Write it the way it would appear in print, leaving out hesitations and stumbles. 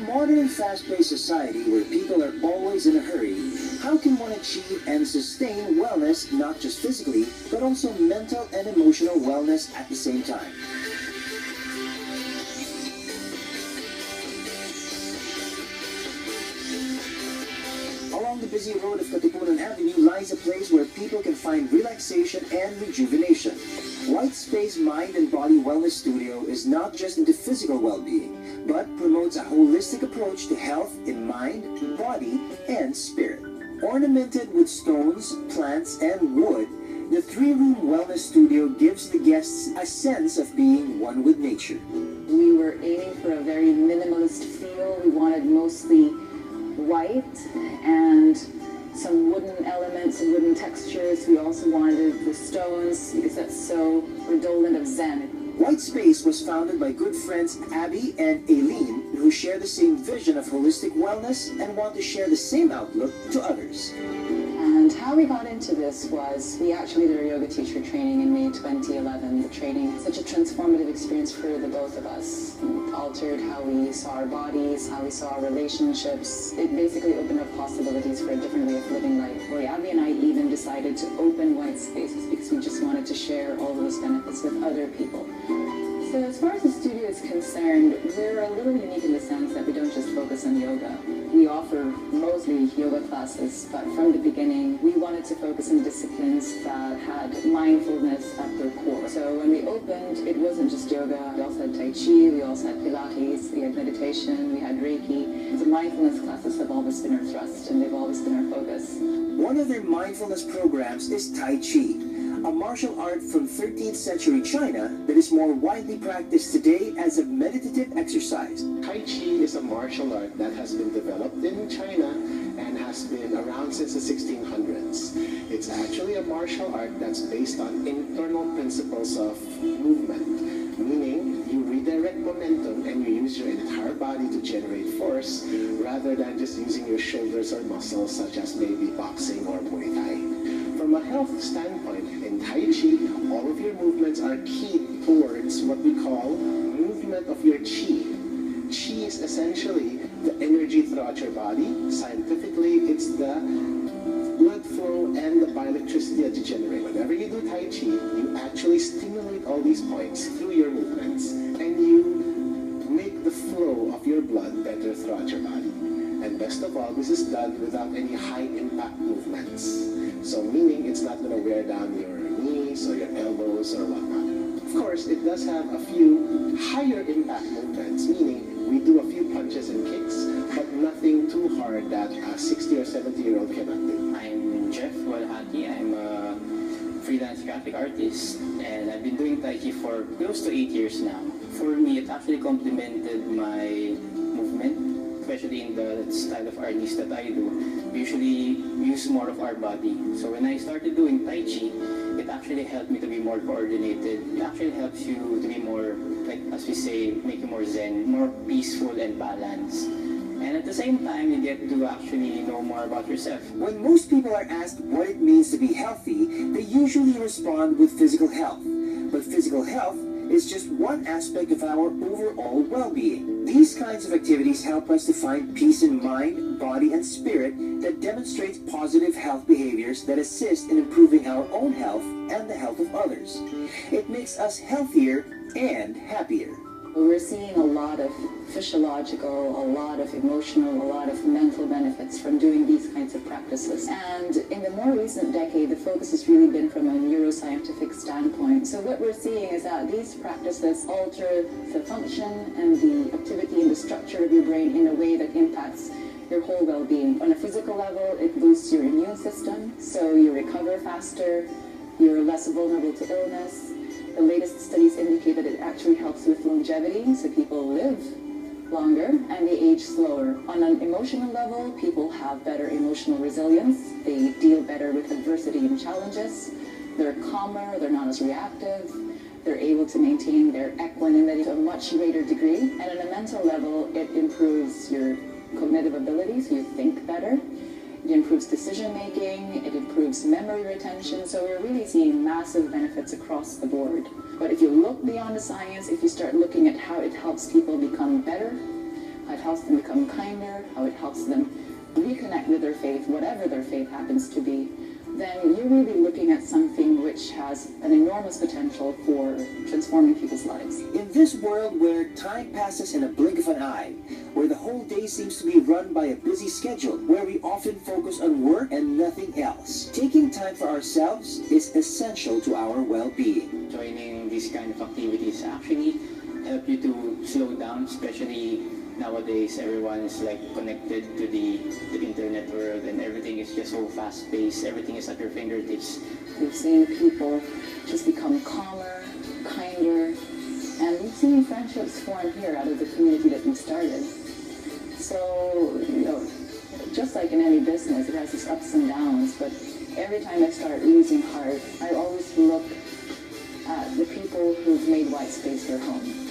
modern, fast-paced society where people are always in a hurry, how can one achieve and sustain wellness not just physically, but also mental and emotional wellness at the same time? Along the busy road of Katipunan Avenue lies a place where people can find relaxation and rejuvenation. White Space Mind and Body Wellness Studio is not just into physical well-being, but promotes a holistic approach to health in mind, body, and spirit. Ornamented with stones, plants, and wood, the three-room wellness studio gives the guests a sense of being one with nature. We were aiming for a very minimalist feel. We wanted mostly white and some wooden elements and wooden textures. We also wanted the stones because that's so redolent of Zen. White Space was founded by good friends Abby and Aileen, who share the same vision of holistic wellness and want to share the same outlook to others. And how we got into this was we actually did our yoga teacher training in May 2011. The training, such a transformative experience for the both of us. It altered how we saw our bodies, how we saw our relationships. It basically opened up possibilities for a different way of living life. Where Abby and I even decided to open White Spaces because we just wanted to share all those benefits with other people. So as far as the studio is concerned, we're a little unique in the sense that we don't just focus on yoga. We offer mostly yoga classes, but from the beginning, we wanted to focus on disciplines that had mindfulness at their core. So when we opened, it wasn't just yoga. We also had Tai Chi, we also had Pilates, we had meditation, we had Reiki. The mindfulness classes have always been our thrust, and they've always been our focus. One of their mindfulness programs is Tai Chi, a martial art from 13th century China that is more widely practiced today as a meditative exercise. Tai Chi is a martial art that has been developed in China and has been around since the 1600s. It's actually a martial art that's based on internal principles of movement, meaning you redirect momentum and you use your entire body to generate force rather than just using your shoulders or muscles such as maybe boxing or Muay Thai. From a health standpoint, in Tai Chi, all of your movements are keyed towards what we call movement of your Qi. Qi is essentially the energy throughout your body. Scientifically, it's the blood flow and the bioelectricity that you generate. Whenever you do Tai Chi, you actually stimulate all these points through your movements, and you make the flow of your blood better throughout your body. And best of all, this is done without any high-impact movements. So meaning it's not going to wear down your knees or your elbows or whatnot. Of course, it does have a few higher impact movements, meaning we do a few punches and kicks, but nothing too hard that a 60 or 70-year-old cannot do. I'm Jeff Walhati. I'm a freelance graphic artist, and I've been doing Tai Chi for close to 8 years now. For me, it actually complemented my movement, especially in the style of artist that I do. We usually use more of our body. So when I started doing Tai Chi, it actually helped me to be more coordinated. It actually helps you to be more, like as we say, make you more zen, more peaceful and balanced. And at the same time, you get to actually know more about yourself. When most people are asked what it means to be healthy, they usually respond with physical health. But physical health is just one aspect of our overall well-being. These kinds of activities help us to find peace in mind, body, and spirit that demonstrates positive health behaviors that assist in improving our own health and the health of others. It makes us healthier and happier. We're seeing a lot of physiological, a lot of emotional, a lot of mental benefits from doing these kinds of practices. And in the more recent decade, the focus has really been from a neuroscientific standpoint. So what we're seeing is that these practices alter the function and the activity and the structure of your brain in a way that impacts your whole well-being. On a physical level, it boosts your immune system, so you recover faster, you're less vulnerable to illness. The latest studies indicate that it actually helps with longevity, so people live longer and they age slower. On an emotional level, people have better emotional resilience. They deal better with adversity and challenges. They're calmer, they're not as reactive. They're able to maintain their equanimity to a much greater degree. And on a mental level, it improves your cognitive abilities, so you think better. It improves decision making, it improves memory retention, so we're really seeing massive benefits across the board. But if you look beyond the science, if you start looking at how it helps people become better, how it helps them become kinder, how it helps them reconnect with their faith, whatever their faith happens to be, then you're really looking at something which has an enormous potential for transforming people's lives. In this world where time passes in a blink of an eye, where the whole day seems to be run by a busy schedule, where we often focus on work and nothing else, taking time for ourselves is essential to our well-being. Joining these kind of activities actually help you to slow down, especially nowadays everyone is like connected to the internet world and everything is just so fast-paced, everything is at your fingertips. We've seen people just become calmer, kinder, and we've seen friendships form here out of the community that we started. So, you know, just like in any business, it has its ups and downs, but every time I start losing heart, I always look at the people who've made White Space their home.